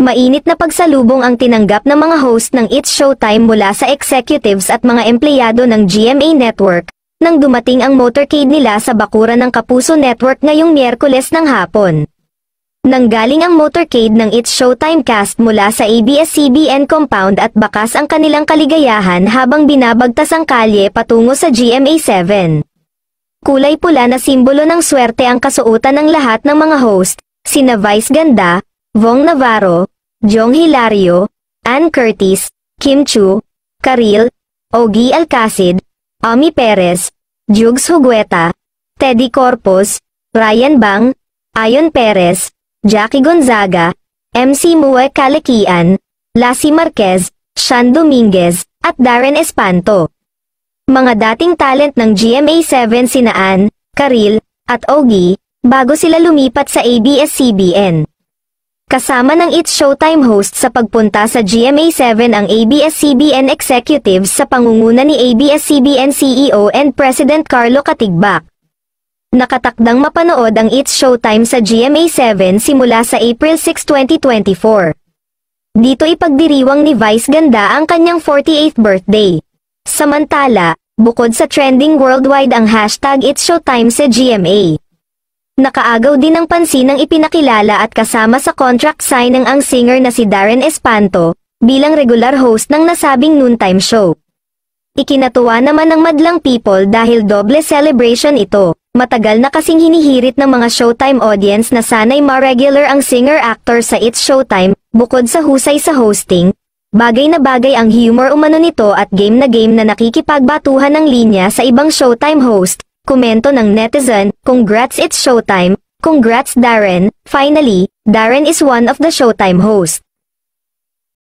Mainit na pagsalubong ang tinanggap ng mga host ng It's Showtime mula sa executives at mga empleyado ng GMA Network, nang dumating ang motorcade nila sa bakuran ng Kapuso Network ngayong Miyerkules ng hapon. Nanggaling ang motorcade ng It's Showtime cast mula sa ABS-CBN compound at bakas ang kanilang kaligayahan habang binabagtas ang kalye patungo sa GMA7. Kulay pula na simbolo ng swerte ang kasuotan ng lahat ng mga host, sina Vice Ganda, Vong Navarro, Jong Hilario, Ann Curtis, Kim Chu, Karil, Ogie Alcacid, Ami Perez, Jugs Hugueta, Teddy Corpus, Ryan Bang, Ayon Perez, Jackie Gonzaga, MC Mue Kalekian, Lassie Marquez, Sean Dominguez, at Darren Espanto. Mga dating talent ng GMA7 sina Ann, Karil, at Ogie, bago sila lumipat sa ABS-CBN. Kasama ng It's Showtime host sa pagpunta sa GMA7 ang ABS-CBN executives sa pangunguna ni ABS-CBN CEO and President Carlo Katigbak. Nakatakdang mapanood ang It's Showtime sa GMA7 simula sa April 6, 2024. Dito ipagdiriwang ni Vice Ganda ang kanyang 48th birthday. Samantala, bukod sa trending worldwide ang hashtag It's Showtime sa GMA. Nakaagaw din ng pansin ng ipinakilala at kasama sa contract signing ang singer na si Darren Espanto, bilang regular host ng nasabing noontime show. Ikinatuwa naman ng madlang people dahil doble celebration ito. Matagal na kasing hinihirit ng mga Showtime audience na sana'y ma-regular ang singer-actor sa It's Showtime, bukod sa husay sa hosting. Bagay na bagay ang humor umano nito at game na nakikipagbatuhan ng linya sa ibang Showtime host. Komento ng netizen, "Congrats It's Showtime, congrats Darren, finally, Darren is one of the Showtime host."